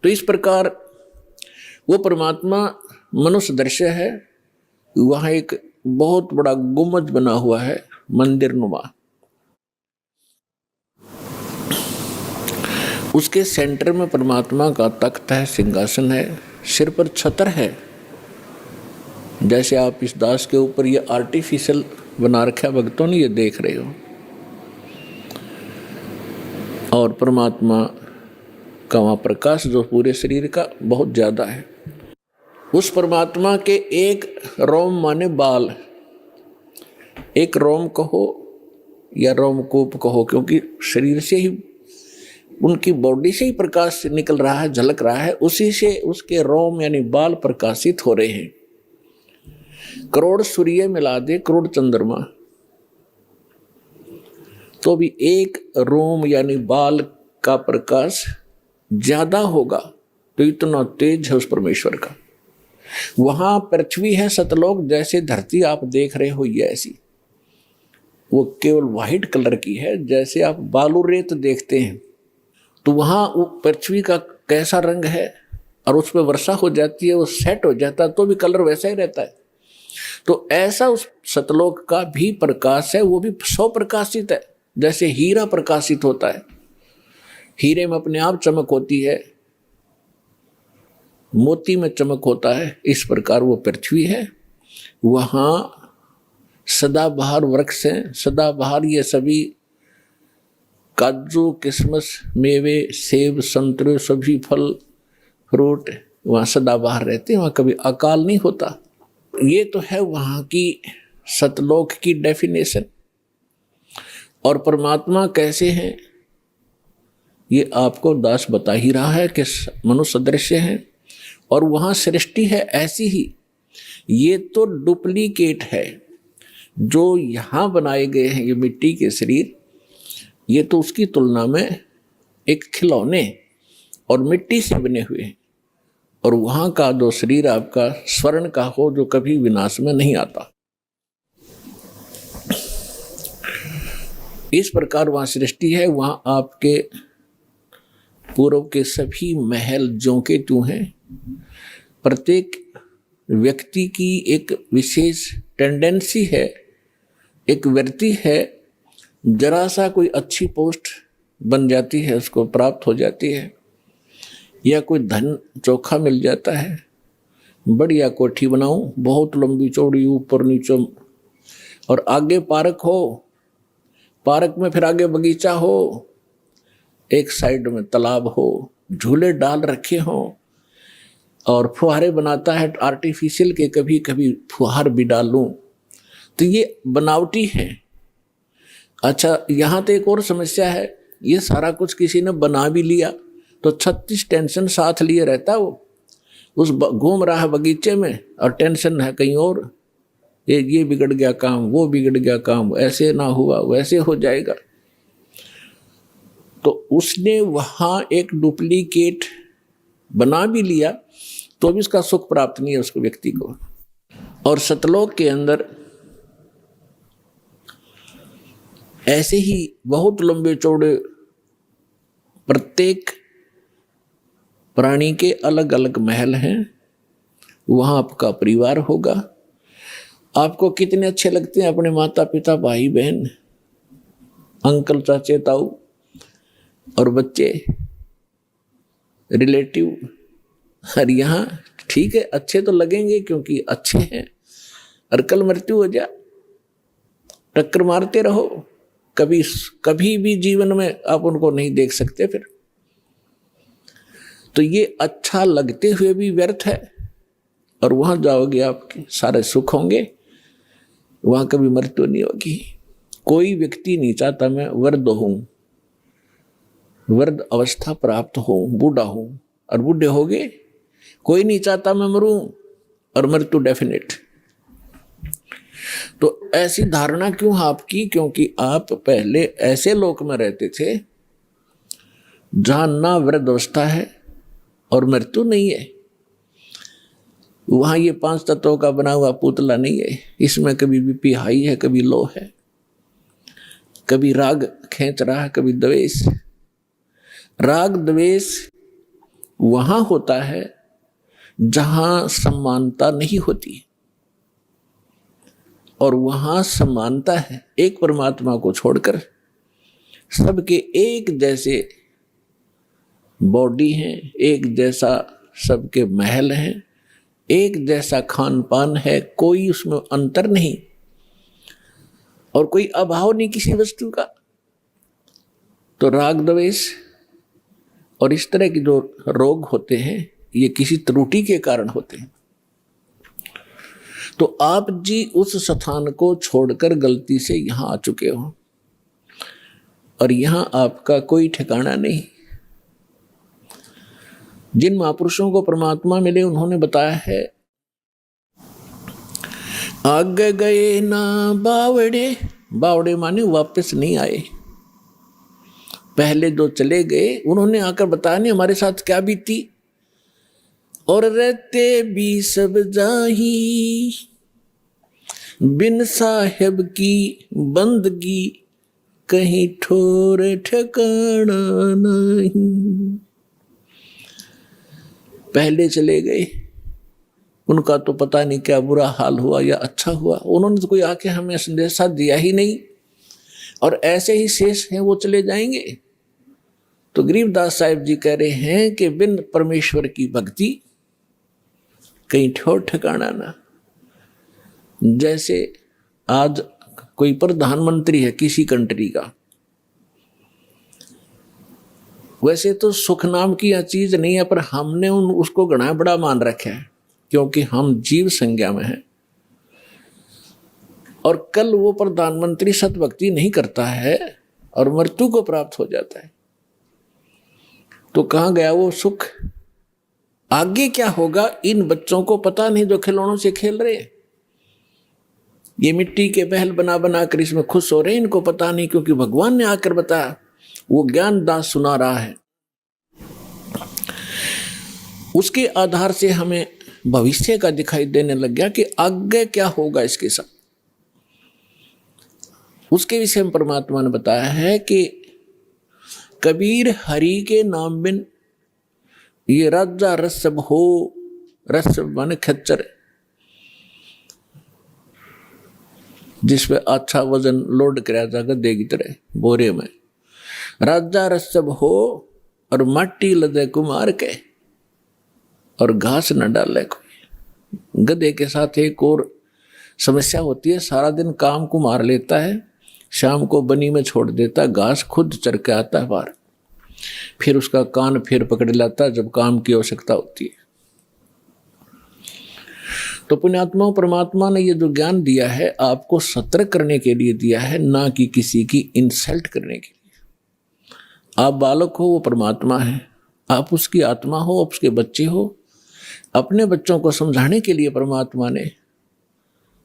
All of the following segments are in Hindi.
तो इस प्रकार वो परमात्मा मनुष्य दृश्य है। वहां एक बहुत बड़ा गुम्बद बना हुआ है, मंदिर नुमा। उसके सेंटर में परमात्मा का तख्त है, सिंहासन है, सिर पर छत्र है। जैसे आप इस दास के ऊपर ये आर्टिफिशियल बना रखा है, भक्तों ने ये देख रहे हो। और परमात्मा का वहाँ प्रकाश जो पूरे शरीर का बहुत ज़्यादा है। उस परमात्मा के एक रोम माने बाल, एक रोम कहो या रोमकूप कहो, क्योंकि शरीर से ही, उनकी बॉडी से ही प्रकाश निकल रहा है, झलक रहा है, उसी से उसके रोम यानी बाल प्रकाशित हो रहे हैं। करोड़ सूर्य मिला दे, करोड़ चंद्रमा, तो भी एक रोम यानी बाल का प्रकाश ज्यादा होगा। तो इतना तेज है उस परमेश्वर का। वहां पृथ्वी है सतलोक, जैसे धरती आप देख रहे हो ये ऐसी, वो केवल व्हाइट कलर की है। जैसे आप बालू रेत देखते हैं तो वहां वो पृथ्वी का कैसा रंग है, और उस पर वर्षा हो जाती है, वो सेट हो जाता है तो भी कलर वैसा ही रहता है। तो ऐसा उस सतलोक का भी प्रकाश है, वो भी सौ प्रकाशित है। जैसे हीरा प्रकाशित होता है, हीरे में अपने आप चमक होती है, मोती में चमक होता है, इस प्रकार वो पृथ्वी है। वहां सदाबहार वृक्ष हैं, सदाबहार ये सभी काजू, किशमिश, मेवे, सेब, संतरे, सभी फल फ्रूट वहाँ सदाबहार रहते हैं, वहाँ कभी अकाल नहीं होता। ये तो है वहाँ की सतलोक की डेफिनेशन। और परमात्मा कैसे हैं ये आपको दास बता ही रहा है कि मनुष्य दृश्य है, और वहाँ सृष्टि है ऐसी ही। ये तो डुप्लीकेट है जो यहाँ बनाए गए हैं, ये मिट्टी के शरीर, ये तो उसकी तुलना में एक खिलौने और मिट्टी से बने हुए हैं। और वहाँ का जो शरीर आपका स्वर्ण का हो, जो कभी विनाश में नहीं आता। इस प्रकार वहाँ सृष्टि है। वहाँ आपके पूर्व के सभी महल ज्यों के त्यों हैं। प्रत्येक व्यक्ति की एक विशेष टेंडेंसी है, एक वृत्ति है, जरा सा कोई अच्छी पोस्ट बन जाती है, उसको प्राप्त हो जाती है, या कोई धन चोखा मिल जाता है, बढ़िया कोठी बनाऊं, बहुत लंबी चौड़ी, ऊपर नीचे, और आगे पार्क हो, पार्क में फिर आगे बगीचा हो, एक साइड में तालाब हो, झूले डाल रखे हो, और फुहारे बनाता है आर्टिफिशियल के, कभी कभी फुहार भी डाल लूं, तो ये बनावटी है। अच्छा, यहाँ तो एक और समस्या है, ये सारा कुछ किसी ने बना भी लिया तो 36 टेंशन साथ लिए रहता है। वो उस घूम रहा है बगीचे में और टेंशन है कहीं और, ये बिगड़ गया काम, वो बिगड़ गया काम, ऐसे ना हुआ वैसे हो जाएगा। तो उसने वहाँ एक डुप्लीकेट बना भी लिया तो भी उसका सुख प्राप्त नहीं है उसको, व्यक्ति को। और सतलोक के अंदर ऐसे ही बहुत लंबे चौड़े प्रत्येक प्राणी के अलग अलग महल हैं। वहाँ आपका परिवार होगा। आपको कितने अच्छे लगते हैं अपने माता पिता, भाई बहन, अंकल, चाचे, ताऊ और बच्चे, रिलेटिव। और यहाँ ठीक है, अच्छे तो लगेंगे क्योंकि अच्छे हैं। और कल मृत्यु हो जा, टक्कर मारते रहो, कभी भी जीवन में आप उनको नहीं देख सकते फिर। तो ये अच्छा लगते हुए भी व्यर्थ है। और वहां जाओगे आपके सारे सुख होंगे, वहां कभी मृत्यु नहीं होगी। कोई व्यक्ति नहीं चाहता मैं वृद्ध हूं, वृद्ध अवस्था प्राप्त हो, बूढ़ा हूं, और बूढ़े हो गए। कोई नहीं चाहता मैं मरूं, और मृत्यु डेफिनेट। तो ऐसी धारणा क्यों आपकी? क्योंकि आप पहले ऐसे लोक में रहते थे जहां ना वृद्ध अवस्था है और मृत्यु नहीं है। वहां ये 5 तत्वों का बना हुआ पुतला नहीं है। इसमें कभी बीपी हाई है, कभी लो है, कभी राग खींच रहा है, कभी द्वेष। राग द्वेष वहां होता है जहां समानता नहीं होती, और वहां समानता है एक परमात्मा को छोड़कर। सबके एक जैसे बॉडी हैं, एक जैसा सबके महल हैं, एक जैसा खान पान है, कोई उसमें अंतर नहीं और कोई अभाव नहीं किसी वस्तु का। तो राग द्वेष और इस तरह के जो रोग होते हैं ये किसी त्रुटि के कारण होते हैं। तो आप जी उस स्थान को छोड़कर गलती से यहां आ चुके हो और यहां आपका कोई ठिकाना नहीं। जिन महापुरुषों को परमात्मा मिले उन्होंने बताया है, आगे गए ना बावड़े। बावड़े माने वापस नहीं आए। पहले जो चले गए उन्होंने आकर बताया नहीं हमारे साथ क्या बीती। और रहते भी सब जाही, बिन साहेब की बंदगी कहीं ठोर ठिकाना नहीं। पहले चले गए, उनका तो पता नहीं क्या बुरा हाल हुआ या अच्छा हुआ, उन्होंने तो कोई आके हमें संदेशा दिया ही नहीं, और ऐसे ही शेष हैं वो चले जाएंगे। तो गरीबदास साहिब जी कह रहे हैं कि बिन परमेश्वर की भक्ति कहीं ठोर ठिकाना ना। जैसे आज कोई प्रधानमंत्री है किसी कंट्री का, वैसे तो सुख नाम की यह चीज नहीं है, पर हमने उसको घना बड़ा मान रखा है क्योंकि हम जीव संज्ञा में हैं। और कल वो प्रधानमंत्री सतभक्ति नहीं करता है और मृत्यु को प्राप्त हो जाता है, तो कहाँ गया वो सुख? आगे क्या होगा इन बच्चों को पता नहीं जो खिलौनों से खेल रहे हैं। ये मिट्टी के महल बना बना कर इसमें खुश हो रहे हैं, इनको पता नहीं, क्योंकि भगवान ने आकर बताया, वो ज्ञान दास सुना रहा है। उसके आधार से हमें भविष्य का दिखाई देने लग गया कि आगे क्या होगा इसके साथ। उसके विषय में परमात्मा ने बताया है कि कबीर हरि के नाम बिन ये राजा रसब हो। रसब माने खच्चर, जिसपे अच्छा वजन लोड कराया जाएगा गधे की तरह बोरे में। राजा रसब हो और माटी लदे कुमार के और घास न डाले कोई। गधे के साथ एक और समस्या होती है, सारा दिन काम को मार लेता है, शाम को बनी में छोड़ देता, घास खुद चर के आता है बाहर, फिर उसका कान फिर पकड़ लाता जब काम की आवश्यकता होती है। तो पुण्यात्माओं, परमात्मा ने ये जो ज्ञान दिया है आपको सतर्क करने के लिए दिया है, ना कि किसी की इंसल्ट करने के लिए। आप बालक हो, वो परमात्मा है, आप उसकी आत्मा हो, आप उसके बच्चे हो। अपने बच्चों को समझाने के लिए परमात्मा ने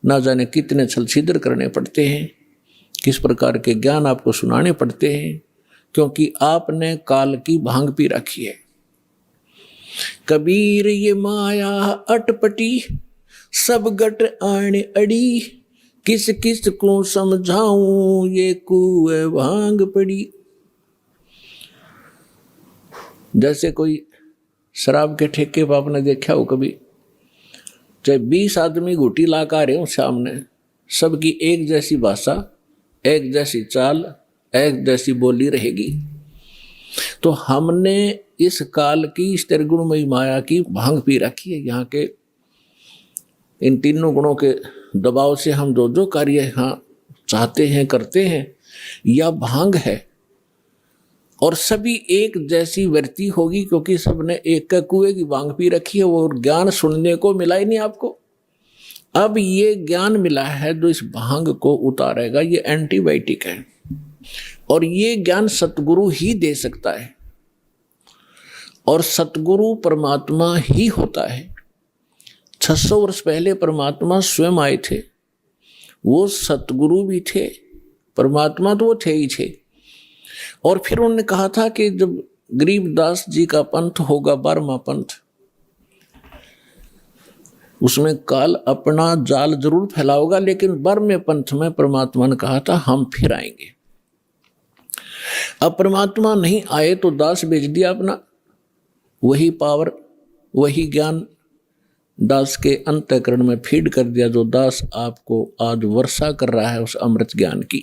ना जाने कितने छल छिद्र करने पड़ते हैं, किस प्रकार के ज्ञान आपको सुनाने पड़ते हैं, क्योंकि आपने काल की भांग पी रखी है। कबीर ये माया अटपटी, सब गट आने अड़ी, किस किस को समझाऊं ये कुए भांग पड़ी। जैसे कोई शराब के ठेके पर आपने देखा हो कभी, चाहे 20 आदमी घूटी ला कर आ रहे हो सामने, सबकी एक जैसी भाषा, एक जैसी चाल, एक जैसी बोली रहेगी। तो हमने इस काल की इस त्रिगुणमयी माया की भांग पी रखी है। यहाँ के इन तीनों गुणों के दबाव से हम जो जो कार्य यहाँ चाहते हैं करते हैं, यह भांग है। और सभी एक जैसी वृत्ति होगी, क्योंकि सबने एक का कुएं की भांग पी रखी है। वो ज्ञान सुनने को मिला ही नहीं आपको। अब ये ज्ञान मिला है जो इस भांग को उतारेगा, ये एंटीबायोटिक है, और ये ज्ञान सतगुरु ही दे सकता है। और सतगुरु परमात्मा ही होता है। 600 वर्ष पहले परमात्मा स्वयं आए थे, वो सतगुरु भी थे, परमात्मा तो वो थे ही थे। और फिर उन्होंने कहा था कि जब गरीबदास जी का पंथ होगा 12वां पंथ, उसमें काल अपना जाल जरूर फैलाओगा, लेकिन बर्मे पंथ में परमात्मा ने कहा था हम फिर आएंगे। अब परमात्मा नहीं आए तो दास बेच दिया अपना, वही पावर वही ज्ञान दास के अंतःकरण में फीड कर दिया, जो दास आपको आज वर्षा कर रहा है उस अमृत ज्ञान की।